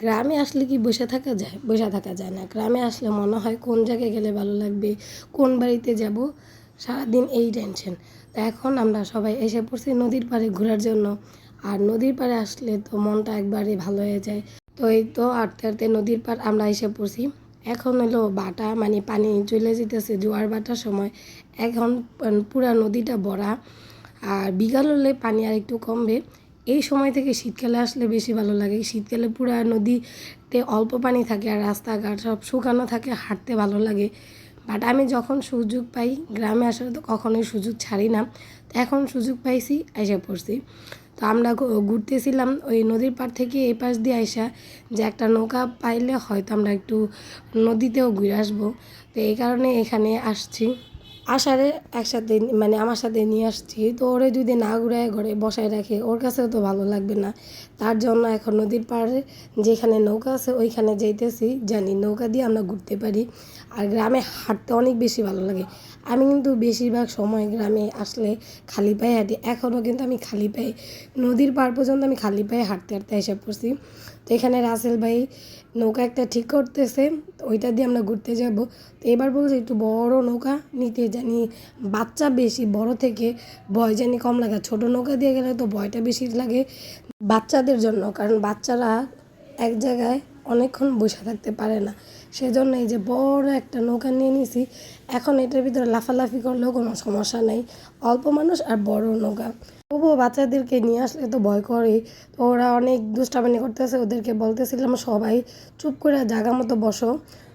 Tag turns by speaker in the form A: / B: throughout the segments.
A: গ্রামে আসলে কি বসে থাকা যায়? বসে থাকা যায় না। গ্রামে আসলে মনে হয় কোন জায়গায় গেলে ভালো লাগবে, কোন বাড়িতে যাব, সারাদিন এই টেনশন। তো এখন আমরা সবাই এসে পড়ছি নদীর পাড়ে ঘোরার জন্য। আর নদীর পাড়ে আসলে তো মনটা একবারে ভালো হয়ে যায়। তো এই তো হাঁটতে হাঁটতে নদীর পাড় আমরা এসে পড়ছি। এখন হলো বাটা মানে পানি চলে যেতেছে জোয়ার বাটার সময়। এখন পুরা নদীটা ভরা। আর বিকাল হলে পানি আর একটু কমবে। এই সময় থেকে শীতকালে আসলে বেশি ভালো লাগে। শীতকালে পুরা নদীতে অল্প পানি থাকে আর রাস্তাঘাট সব শুকানো থাকে, হাঁটতে ভালো লাগে। বাট আমি যখন সুযোগ পাই গ্রামে আসার তো কখনোই সুযোগ ছাড়ি না। তো এখন সুযোগ পাইছি, এসে পড়ছি। তো আমরা ঘুরতেছিলাম ওই নদীর পাড় থেকে এই পাশ দিয়ে আইসা যে একটা নৌকা পাইলে হয়তো আমরা একটু নদীতেও ঘুরে আসবো। তো এই কারণে এখানে আসছি। আষাঢ়ে একসাথে মানে আমার সাথে নিয়ে আসছি। তো ওরে যদি না ঘুরায় ঘরে বসায় রাখে ওর কাছেও তো ভালো লাগবে না। তার জন্য এখন নদীর পাড়ে যেখানে নৌকা আছে ওইখানে যাইতেছি, জানি নৌকা দিয়ে আমরা ঘুরতে পারি। আর গ্রামে হাঁটতে অনেক বেশি ভালো লাগে। আমি কিন্তু বেশিরভাগ সময় গ্রামে আসলে খালি পায়ে হাঁটি। এখনও কিন্তু আমি খালি পায়ে নদীর পাড় পর্যন্ত আমি খালি পায়ে হাঁটতে হাঁটতে এসে পড়ছি। তো এখানে রাসেল ভাই নৌকা একটা ঠিক করতেছে, ওইটা দিয়ে আমরা ঘুরতে যাব। তো এবার বলছি একটু বড় নৌকা নিতে, জানি বাচ্চা বেশি, বড় থেকে ভয় জানি কম লাগে। ছোট নৌকা দিয়ে গেলে তো ভয়টা বেশি লাগে বাচ্চাদের জন্য, কারণ বাচ্চারা এক জায়গায় অনেকক্ষণ বসে থাকতে পারে না। সেজন্য এই যে বড় একটা নৌকা নিয়ে নিছি। এখন এটার ভিতরে লাফালাফি করলেও কোনো সমস্যা নেই, অল্প মানুষ আর বড় নৌকা। তবুও বাচ্চাদেরকে নিয়ে আসলে তো ভয় করে। তো ওরা অনেক দুষ্টামি করতেছে, ওদেরকে বলতেছিলাম সবাই চুপ করে জায়গা মতো বসো।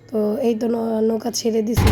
A: তো এই তো নৌকা ছেড়ে দিছে।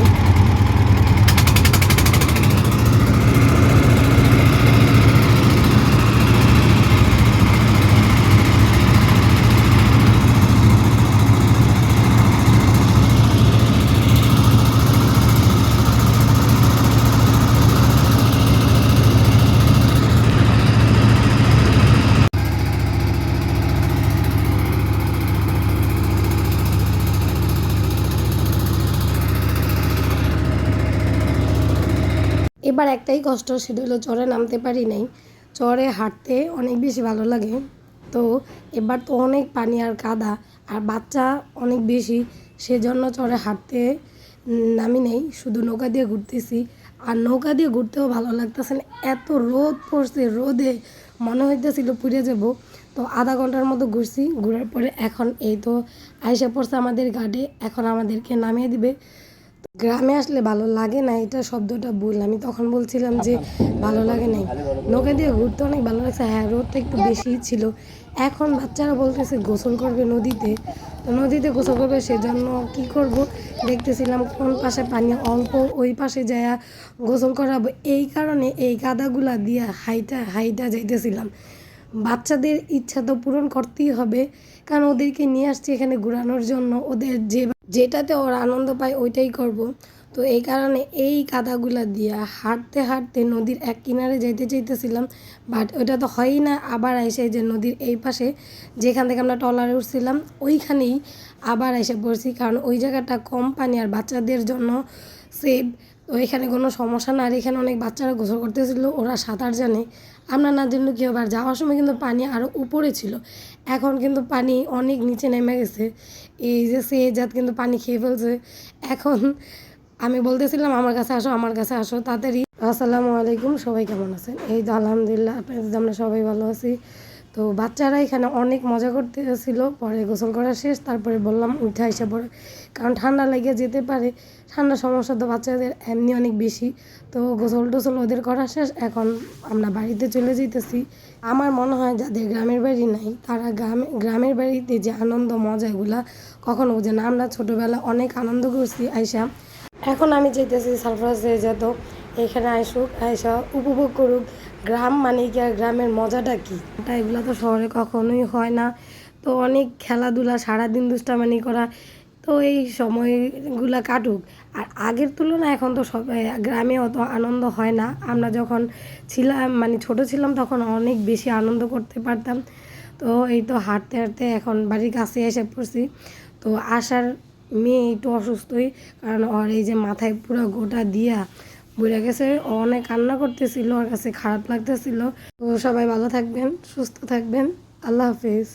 A: এবার একটাই কষ্ট, সেটা হলো চরে নামতে পারি নাই। চরে হাঁটতে অনেক বেশি ভালো লাগে। তো এবার তো অনেক পানি আর কাদা আর বাচ্চা অনেক বেশি, সেজন্য চরে হাঁটতে নামি নেই, শুধু নৌকা দিয়ে ঘুরতেছি। আর নৌকা দিয়ে ঘুরতেও ভালো লাগতেছে না, এত রোদ পড়ছে, রোদে মনে হইতেছিল পুড়ে যাব। তো আধা ঘন্টার মতো ঘুরছি, ঘোরার পরে এখন এই তো আইসা পড়ছে আমাদের ঘাটে। এখন আমাদেরকে নামিয়ে দিবে। গ্রামে আসলে ভালো লাগে না, এটা শব্দটা ভুল। আমি তখন বলছিলাম যে ভালো লাগে নাই, নৌকা দিয়ে ঘুরতে অনেক ভালো লাগছে। হ্যাঁ, রোদটা একটু বেশিই ছিল। এখন বাচ্চারা বলতেছে গোসল করবে নদীতে, তো নদীতে গোসল করবে, সেজন্য কি করব দেখতেছিলাম কোন পাশে পানি অল্প, ওই পাশে যায়া গোসল করাবো। এই কারণে এই কাদাগুলা দিয়ে হাইটা হাইটা যাইতেছিলাম। বাচ্চাদের ইচ্ছা তো পূরণ করতেই হবে, কারণ ওদেরকে নিয়ে আসছি এখানে ঘোরানোর জন্য। ওদের যেটাতে ওরা আনন্দ পায় ওইটাই করব। তো এই কারণে এই কাদাগুলা দিয়া হাঁটতে হাঁটতে নদীর এক কিনারে যাইতে চাইতেছিলাম, বাট ওইটা তো হয়ই না। আবার এসে যে নদীর এই পাশে যেখান থেকে আমরা ট্রলারে উঠছিলাম ওইখানেই আবার এসে পড়ছি, কারণ ওই জায়গাটা কম পানি আর বাচ্চাদের জন্য সেফ। তো এখানে কোনো সমস্যা না। আর এখানে অনেক বাচ্চারা গোসল করতেছিল, ওরা সাঁতার জানে। আমরা না জানলে কী হবে। আর যাওয়ার সময় কিন্তু পানি আরও উপরে ছিল, এখন কিন্তু পানি অনেক নিচে নেমে গেছে। এই যে সে জাত কিন্তু পানি খেয়ে ফেলছে। এখন আমি বলতেছিলাম আমার কাছে আসো, আমার কাছে আসো তাড়াতাড়ি। আসসালামু আলাইকুম, সবাই কেমন আছেন? এই তো আলহামদুলিল্লাহ, আপনাদের আমরা সবাই ভালো আছি। তো বাচ্চারা এখানে অনেক মজা করতেছিল। পরে গোসল করা শেষ, তারপরে বললাম উঠে এসে পড়ে, কারণ ঠান্ডা লেগে যেতে পারে। ঠান্ডার সমস্যা তো বাচ্চাদের এমনি অনেক বেশি। তো গোসল টোসল ওদের করা শেষ, এখন আমরা বাড়িতে চলে যেতেছি। আমার মনে হয় যাদের গ্রামের বাড়ি নাই তারা গ্রামের বাড়িতে যে আনন্দ মজা এগুলা কখনো বোঝে না। আমরা ছোটোবেলা অনেক আনন্দ করছি আইসা। এখন আমি চাইতেছি সারপ্রাইজ যেত এখানে আইসুক, আইসা উপভোগ করুক। গ্রাম মানে কি আর গ্রামের মজাটা কী, এগুলো তো শহরে কখনোই হয় না। তো অনেক খেলাধুলা, সারাদিন দুষ্টামানি করা, তো এই সময়গুলো কাটুক। আর আগের তুলনায় এখন তো সব গ্রামে অত আনন্দ হয় না। আমরা যখন ছিলাম মানে ছোট ছিলাম তখন অনেক বেশি আনন্দ করতে পারতাম। তো এই তো হাঁটতে হাঁটতে এখন বাড়ির কাছে এসে পড়ছি। তো আসার মেয়ে একটু অসুস্থই, কারণ ওর এই যে মাথায় পুরো গোটা দিয়া বইরা গেছে। ও অনেক কান্না করতেছিল, ওর কাছে খারাপ লাগতেছিল। তো সবাই ভালো থাকবেন, সুস্থ থাকবেন, আল্লাহ হাফিজ।